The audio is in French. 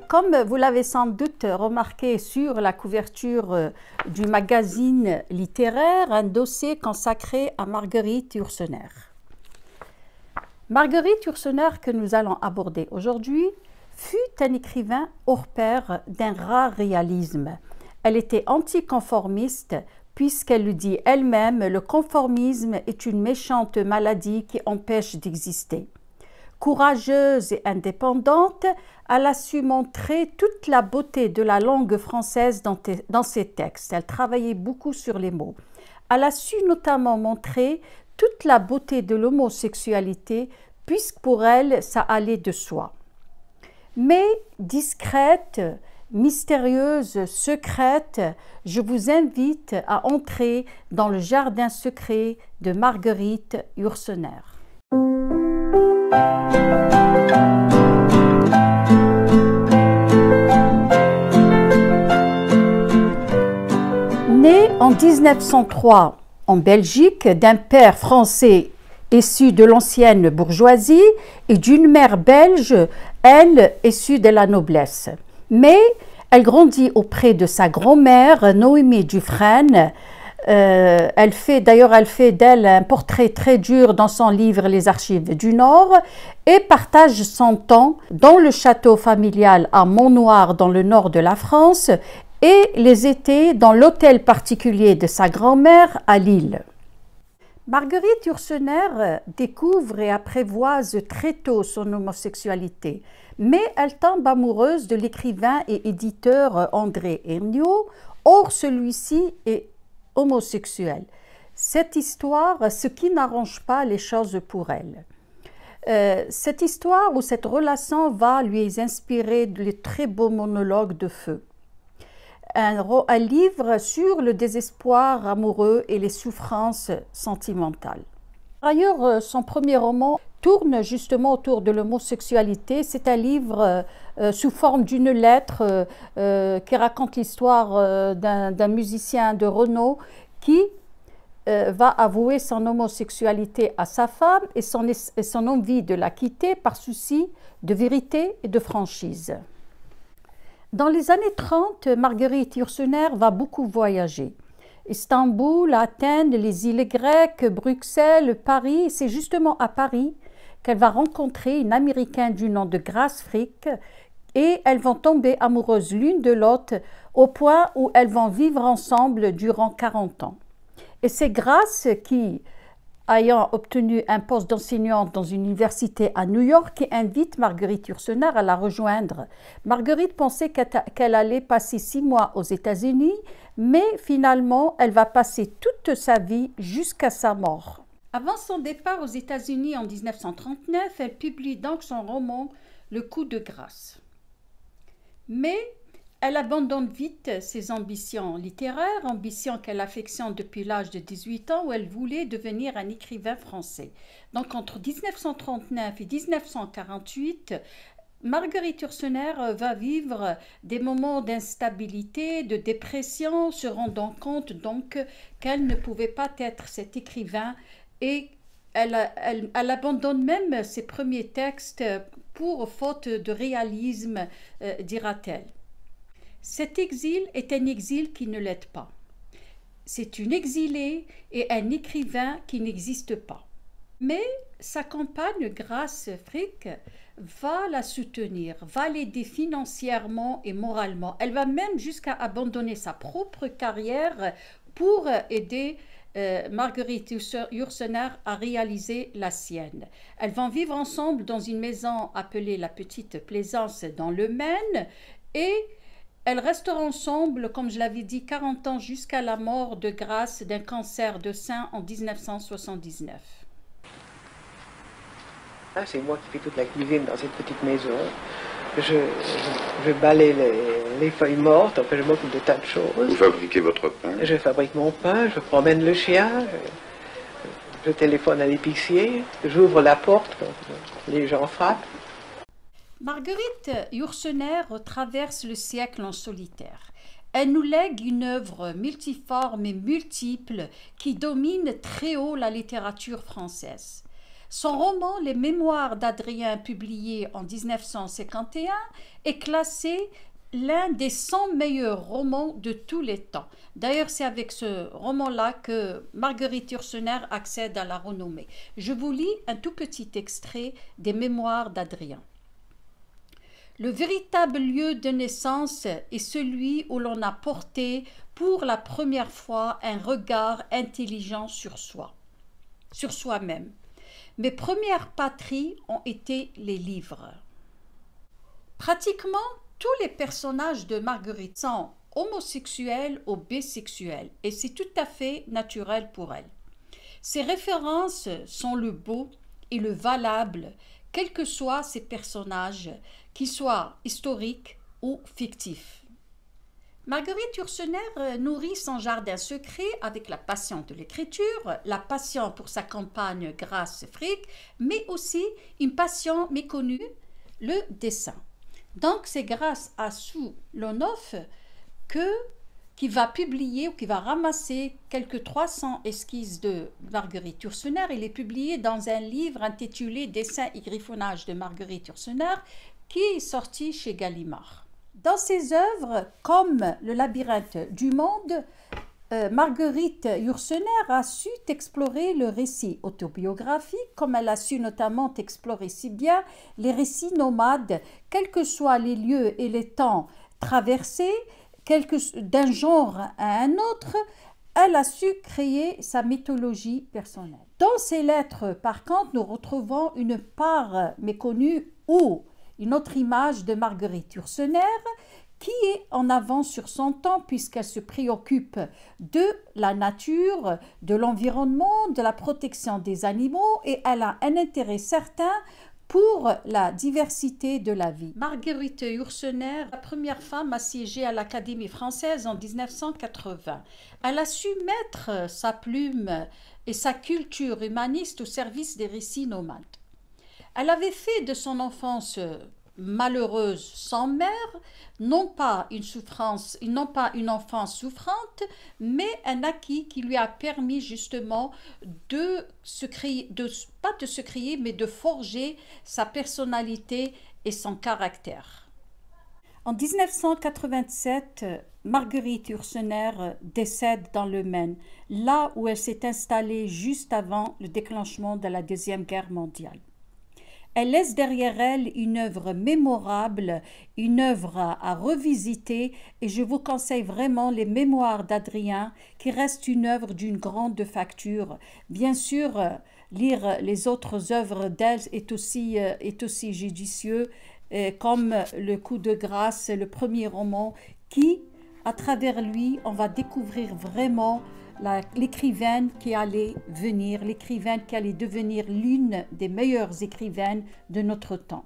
Comme vous l'avez sans doute remarqué sur la couverture du magazine littéraire, un dossier consacré à Marguerite Yourcenar. Marguerite Yourcenar, que nous allons aborder aujourd'hui, fut un écrivain hors pair d'un rare réalisme. Elle était anticonformiste, puisqu'elle le dit elle-même, le conformisme est une méchante maladie qui empêche d'exister. Courageuse et indépendante, elle a su montrer toute la beauté de la langue française dans ses textes. Elle travaillait beaucoup sur les mots. Elle a su notamment montrer toute la beauté de l'homosexualité, puisque pour elle, ça allait de soi. Mais discrète, mystérieuse, secrète, je vous invite à entrer dans le jardin secret de Marguerite Yourcenar. Née en 1903 en Belgique d'un père français issu de l'ancienne bourgeoisie et d'une mère belge, elle issue de la noblesse. Mais elle grandit auprès de sa grand-mère Noémie Dufresne. Elle fait d'elle un portrait très dur dans son livre Les Archives du Nord et partage son temps dans le château familial à Montnoir dans le nord de la France et les étés dans l'hôtel particulier de sa grand-mère à Lille. Marguerite Yourcenar découvre et apprivoise très tôt son homosexualité, mais elle tombe amoureuse de l'écrivain et éditeur André Herniaux. Or celui-ci est homosexuel. Cette histoire, ce qui n'arrange pas les choses pour elle. Cette histoire ou cette relation va lui inspirer de très beaux monologues de feu. Un livre sur le désespoir amoureux et les souffrances sentimentales. Par ailleurs, son premier roman tourne justement autour de l'homosexualité. C'est un livre sous forme d'une lettre qui raconte l'histoire d'un musicien de renom qui va avouer son homosexualité à sa femme et son envie de la quitter par souci de vérité et de franchise. Dans les années 30, Marguerite Yourcenar va beaucoup voyager. Istanbul, Athènes, les îles grecques, Bruxelles, Paris. C'est justement à Paris qu'elle va rencontrer une Américaine du nom de Grace Frick et elles vont tomber amoureuses l'une de l'autre au point où elles vont vivre ensemble durant 40 ans. Et c'est Grace qui, ayant obtenu un poste d'enseignante dans une université à New York, qui invite Marguerite Yourcenar à la rejoindre. Marguerite pensait qu'elle allait passer 6 mois aux États-Unis, mais finalement, elle va passer toute sa vie jusqu'à sa mort. Avant son départ aux États-Unis en 1939, elle publie donc son roman « Le coup de grâce ». Mais elle abandonne vite ses ambitions littéraires, ambitions qu'elle affectionne depuis l'âge de 18 ans où elle voulait devenir un écrivain français. Donc entre 1939 et 1948, Marguerite Yourcenar va vivre des moments d'instabilité, de dépression, se rendant compte donc qu'elle ne pouvait pas être cet écrivain et elle abandonne même ses premiers textes pour faute de réalisme, dira-t-elle. Cet exil est un exil qui ne l'aide pas. C'est une exilée et un écrivain qui n'existe pas. Mais sa compagne, Grace Frick, va la soutenir, va l'aider financièrement et moralement. Elle va même jusqu'à abandonner sa propre carrière pour aider Marguerite Yourcenar a réalisé la sienne. Elles vont vivre ensemble dans une maison appelée la Petite Plaisance dans le Maine et elles resteront ensemble, comme je l'avais dit, 40 ans jusqu'à la mort de Grace d'un cancer de sein en 1979. C'est moi qui fais toute la cuisine dans cette petite maison. Je balaye les feuilles mortes, enfin je m'occupe de tas de choses. Vous fabriquez votre pain? Je fabrique mon pain, je promène le chien. Je téléphone à l'épicier, j'ouvre la porte quand les gens frappent. Marguerite Yourcener traverse le siècle en solitaire. Elle nous lègue une œuvre multiforme et multiple qui domine très haut la littérature française. Son roman Les Mémoires d'Adrien, publié en 1951, est classé l'un des 100 meilleurs romans de tous les temps. D'ailleurs, c'est avec ce roman-là que Marguerite Yourcener accède à la renommée. Je vous lis un tout petit extrait des Mémoires d'Adrien. Le véritable lieu de naissance est celui où l'on a porté pour la première fois un regard intelligent sur soi-même. Mes premières patries ont été les livres. Pratiquement tous les personnages de Marguerite sont homosexuels ou bisexuels et c'est tout à fait naturel pour elle. Ses références sont le beau et le valable, quels que soient ces personnages, qu'ils soient historiques ou fictifs. Marguerite Yourcener nourrit son jardin secret avec la passion de l'écriture, la passion pour sa campagne Grasse-Fric, mais aussi une passion méconnue, le dessin. Donc c'est grâce à Sue Lonoff qui va publier ou qui va ramasser quelques 300 esquisses de Marguerite Yourcener. Il est publié dans un livre intitulé Dessins et griffonnages de Marguerite Yourcener qui est sorti chez Gallimard. Dans ses œuvres, comme Le labyrinthe du monde, Marguerite Yourcener a su explorer le récit autobiographique, comme elle a su notamment explorer si bien les récits nomades, quels que soient les lieux et les temps traversés, d'un genre à un autre, elle a su créer sa mythologie personnelle. Dans ses lettres, par contre, nous retrouvons une part méconnue ou une autre image de Marguerite Yourcener qui est en avance sur son temps puisqu'elle se préoccupe de la nature, de l'environnement, de la protection des animaux et elle a un intérêt certain pour la diversité de la vie. Marguerite Yourcener, la première femme à siéger à l'Académie française en 1980. Elle a su mettre sa plume et sa culture humaniste au service des récits nomades. Elle avait fait de son enfance malheureuse sans mère, non pas une enfance souffrante, mais un acquis qui lui a permis justement de forger sa personnalité et son caractère. En 1987, Marguerite Yourcener décède dans le Maine, là où elle s'est installée juste avant le déclenchement de la Deuxième Guerre mondiale. Elle laisse derrière elle une œuvre mémorable, une œuvre à revisiter et je vous conseille vraiment les Mémoires d'Adrien qui reste une œuvre d'une grande facture. Bien sûr, lire les autres œuvres d'elle est aussi judicieux comme Le Coup de grâce, le premier roman qui, à travers lui, on va découvrir vraiment l'écrivaine qui allait venir, l'écrivaine qui allait devenir l'une des meilleures écrivaines de notre temps.